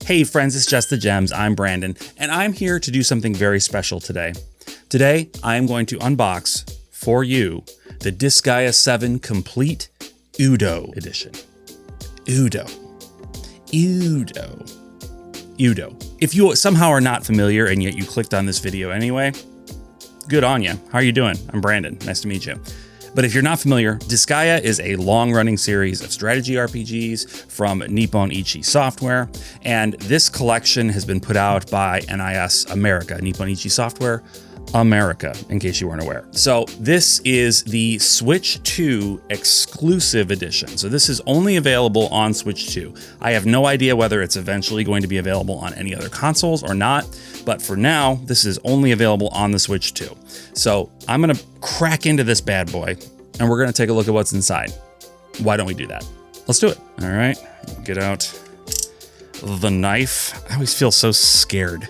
Hey friends, it's Just the Gems. I'm Brandon, and I'm here to do something very special today. Today, I am going to unbox for you the Disgaea 7 Complete EWWDO edition. EWWDO. If you somehow are not familiar and yet you clicked on this video anyway, good on you. How are you doing? I'm Brandon. Nice to meet you. But if you're not familiar, Disgaea is a long-running series of strategy RPGs from Nippon Ichi Software, and this collection has been put out by NIS America, Nippon Ichi Software America, in case you weren't aware. So this is the Switch 2 exclusive edition. So this is only available on Switch 2. I have no idea whether it's eventually going to be available on any other consoles or not, but for now, this is only available on the Switch 2. So I'm gonna crack into this bad boy and we're gonna take a look at what's inside. Why don't we do that? Let's do it. All right, get out the knife. I always feel so scared.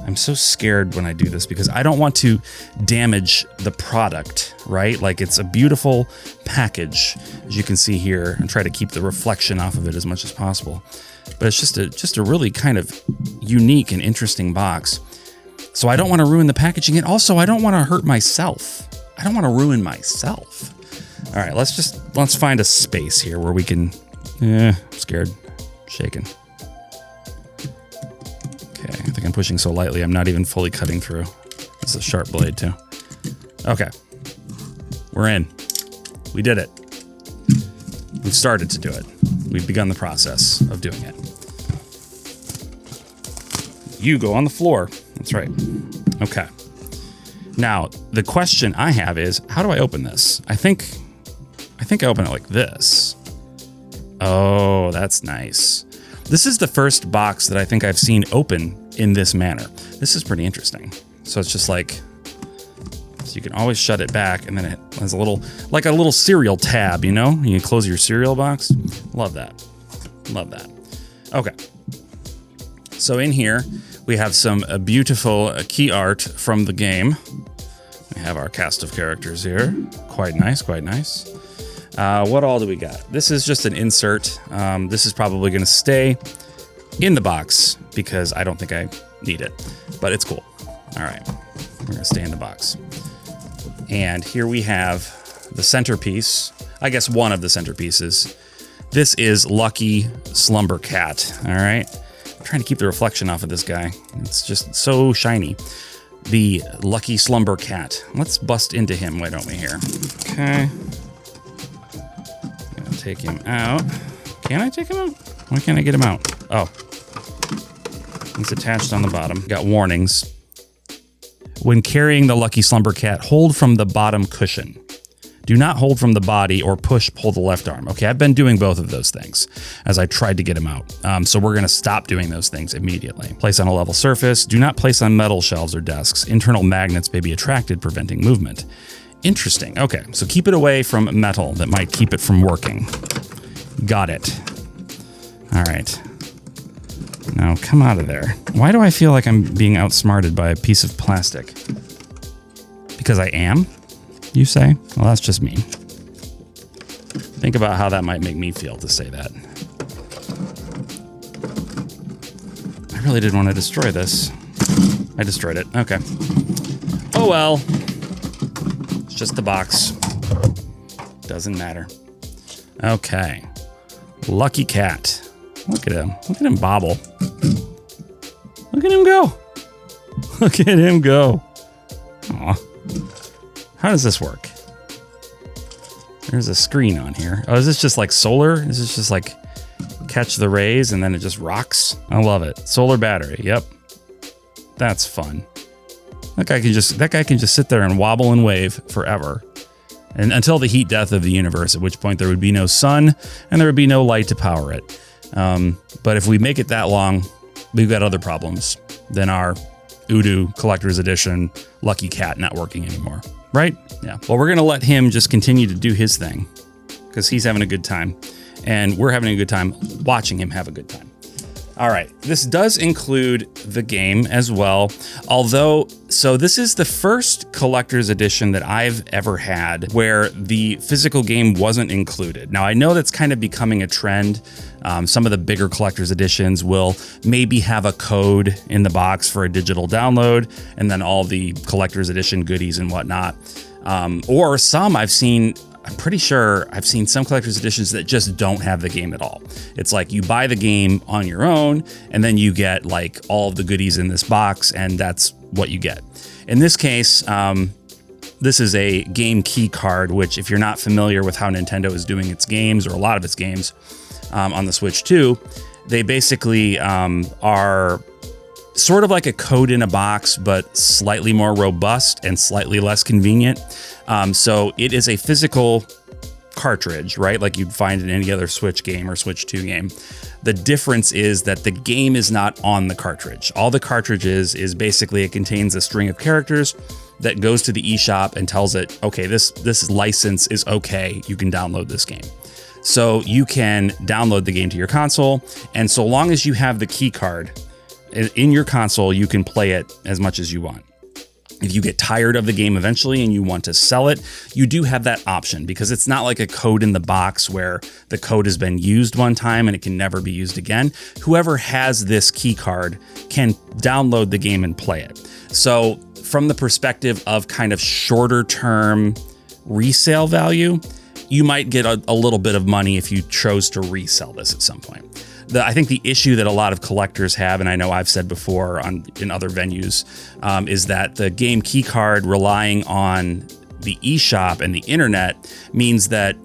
I'm so scared when I do this because I don't want to damage the product, right? Like, it's a beautiful package, as you can see here, and try to keep the reflection off of it as much as possible. But it's just a really kind of unique and interesting box. So I don't want to ruin the packaging, and also I don't want to hurt myself. I don't want to ruin myself. All right, let's find a space here where we can, I'm scared, shaking. Okay, I think I'm pushing so lightly, I'm not even fully cutting through. This is a sharp blade too. Okay, we're in. We did it. We've started to do it. We've begun the process of doing it. You go on the floor. That's right. Okay. Now, the question I have is, how do I open this? I think I open it like this. Oh, that's nice. This is the first box that I think I've seen open in this manner. This is pretty interesting. So it's just like, so you can always shut it back, and then it has a little, like a little cereal tab, you know? You can close your cereal box. Love that. Love that. Okay. So in here, we have some beautiful key art from the game. We have our cast of characters here. Quite nice, quite nice. What all do we got? This is just an insert. This is probably going to stay in the box because I don't think I need it, but it's cool. All right, we're going to stay in the box. And here we have the centerpiece. I guess one of the centerpieces. This is Lucky Slumber Cat. All right, I'm trying to keep the reflection off of this guy. It's just so shiny. The Lucky Slumber Cat. Let's bust into him, why don't we here? Okay. I'm gonna take him out. Can I take him out? Why can't I get him out? Oh. It's attached on the bottom. Got warnings. When carrying the Lucky Slumber Cat, hold from the bottom cushion. Do not hold from the body or pull the left arm. Okay, I've been doing both of those things as I tried to get him out. So we're gonna stop doing those things immediately. Place on a level surface. Do not place on metal shelves or desks. Internal magnets may be attracted, preventing movement. Interesting, okay. So keep it away from metal that might keep it from working. Got it. All right. Now come out of there. Why do I feel like I'm being outsmarted by a piece of plastic? Because I am? You say? Well, that's just me. Think about how that might make me feel to say that. I really didn't want to destroy this. I destroyed it. Okay. Oh well. It's just the box. Doesn't matter. Okay. Lucky Cat. Look at him. Look at him bobble. Look at him go. Look at him go. Aw. How does this work? There's a screen on here. Oh, is this just like solar? Is this just like catch the rays and then it just rocks? I love it. Solar battery. Yep. That's fun. That guy can just sit there and wobble and wave forever. And until the heat death of the universe, at which point there would be no sun and there would be no light to power it. But if we make it that long, we've got other problems than our EWWDO Collector's Edition Lucky Cat not working anymore. Right? Yeah. Well, we're going to let him just continue to do his thing because he's having a good time and we're having a good time watching him have a good time. All right, this does include the game as well. So this is the first collector's edition that I've ever had where the physical game wasn't included. Now, I know that's kind of becoming a trend. Some of the bigger collector's editions will maybe have a code in the box for a digital download, and then all the collector's edition goodies and whatnot. Or some I'm pretty sure I've seen some collector's editions that just don't have the game at all. It's like you buy the game on your own and then you get like all of the goodies in this box, and that's what you get. In this case, this is a game key card, which if you're not familiar with how Nintendo is doing its games, or a lot of its games on the Switch 2, they basically are sort of like a code in a box, but slightly more robust and slightly less convenient. So it is a physical cartridge, right? Like you'd find in any other Switch game or Switch 2 game. The difference is that the game is not on the cartridge. All the cartridge is basically it contains a string of characters that goes to the eShop and tells it, okay, this license is okay. You can download this game. So you can download the game to your console, and so long as you have the key card in your console, you can play it as much as you want. If you get tired of the game eventually and you want to sell it, you do have that option, because it's not like a code in the box where the code has been used one time and it can never be used again. Whoever has this key card can download the game and play it. So from the perspective of kind of shorter term resale value, you might get a little bit of money if you chose to resell this at some point. I think the issue that a lot of collectors have, and I know I've said before in other venues, is that the game key card relying on the eShop and the internet means that,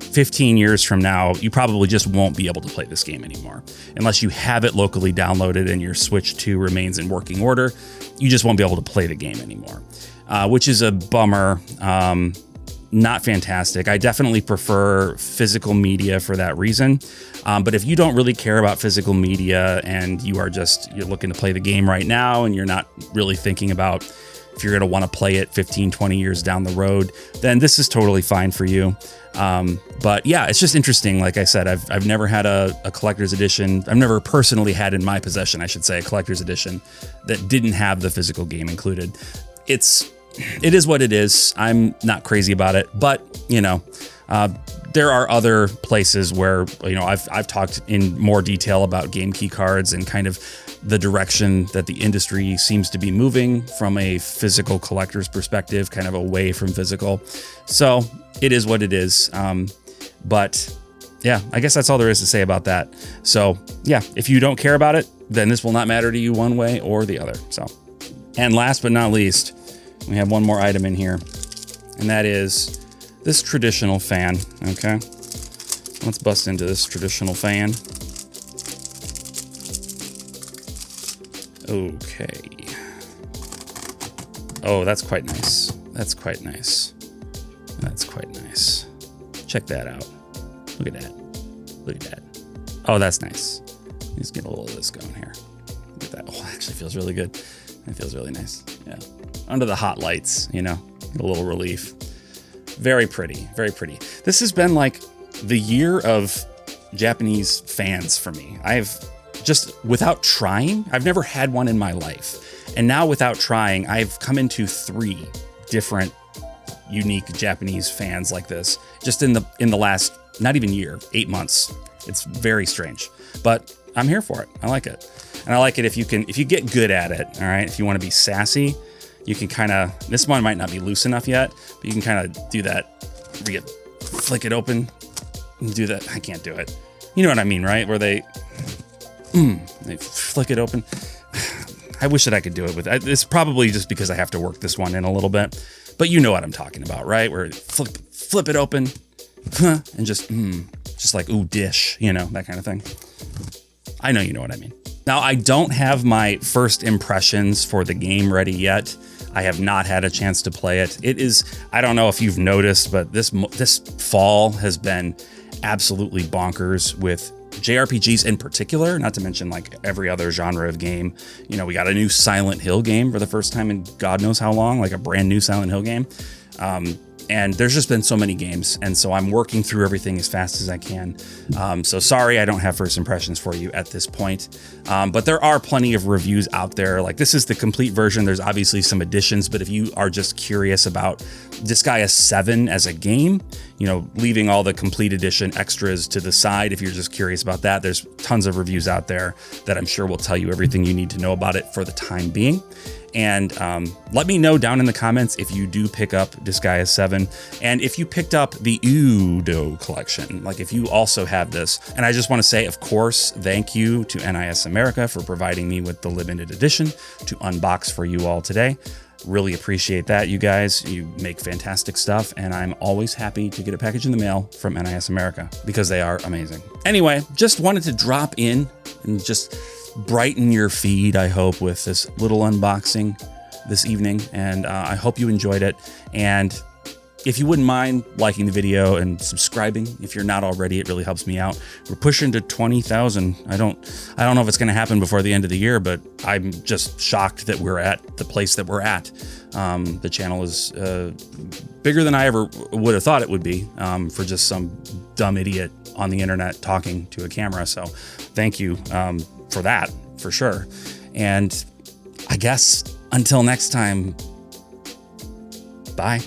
15 years from now, you probably just won't be able to play this game anymore. Unless you have it locally downloaded and your Switch 2 remains in working order, you just won't be able to play the game anymore, which is a bummer. Not fantastic. I definitely prefer physical media for that reason. But if you don't really care about physical media and you're looking to play the game right now and you're not really thinking about if you're going to want to play it 15, 20 years down the road, then this is totally fine for you. But yeah, it's just interesting. Like I said, I've never had a collector's edition. I've never personally had in my possession, I should say, a collector's edition that didn't have the physical game included. It is what it is. I'm not crazy about it, but there are other places where, I've talked in more detail about game key cards and kind of the direction that the industry seems to be moving from a physical collector's perspective, kind of away from physical. So it is what it is. But yeah, I guess that's all there is to say about that. So yeah, if you don't care about it, then this will not matter to you one way or the other. So, and last but not least, we have one more item in here, and that is this traditional fan, okay? Let's bust into this traditional fan. Okay. Oh, that's quite nice. That's quite nice. Check that out. Look at that. Oh, that's nice. Let's get a little of this going here. Look at that. Oh, it actually feels really good. It feels really nice. Yeah. Under the hot lights, get a little relief. Very pretty, very pretty. This has been like the year of Japanese fans for me. I've never had one in my life. And now without trying, I've come into 3 different unique Japanese fans like this just in the last, not even year, 8 months. It's very strange, but I'm here for it. I like it. And I like it if you get good at it. All right. If you want to be sassy, you can this one might not be loose enough yet, but you can kind of do that. Flick it open and do that. I can't do it. You know what I mean, right? Where they flick it open. I wish that I could do it with it. It's probably just because I have to work this one in a little bit, but you know what I'm talking about, right? Where flip it open and just like, ooh, dish, that kind of thing. I know you know what I mean. Now, I don't have my first impressions for the game ready yet. I have not had a chance to play it. It is, I don't know if you've noticed, but this fall has been absolutely bonkers with JRPGs in particular, not to mention like every other genre of game. We got a new Silent Hill game for the first time in God knows how long, like a brand new Silent Hill game. And there's just been so many games, and so I'm working through everything as fast as I can. So sorry I don't have first impressions for you at this point, but there are plenty of reviews out there. Like, this is the complete version. There's obviously some additions, but if you are just curious about Disgaea 7 as a game, you know, leaving all the complete edition extras to the side, if you're just curious about that, there's tons of reviews out there that I'm sure will tell you everything you need to know about it for the time being. And let me know down in the comments if you do pick up Disgaea 7 and if you picked up the EWWDO collection, like if you also have this. And I just want to say, of course, thank you to NIS America for providing me with the limited edition to unbox for you all today. Really appreciate that, you guys. You make fantastic stuff, and I'm always happy to get a package in the mail from NIS America because they are amazing. Anyway, just wanted to drop in and just brighten your feed, I hope, with this little unboxing this evening, and I hope you enjoyed it. And if you wouldn't mind liking the video and subscribing, if you're not already, it really helps me out. We're pushing to 20,000. I don't know if it's going to happen before the end of the year, but I'm just shocked that we're at the place that we're at. The channel is bigger than I ever would have thought it would be, for just some dumb idiot on the internet talking to a camera. So thank you for that, for sure. And I guess until next time, bye.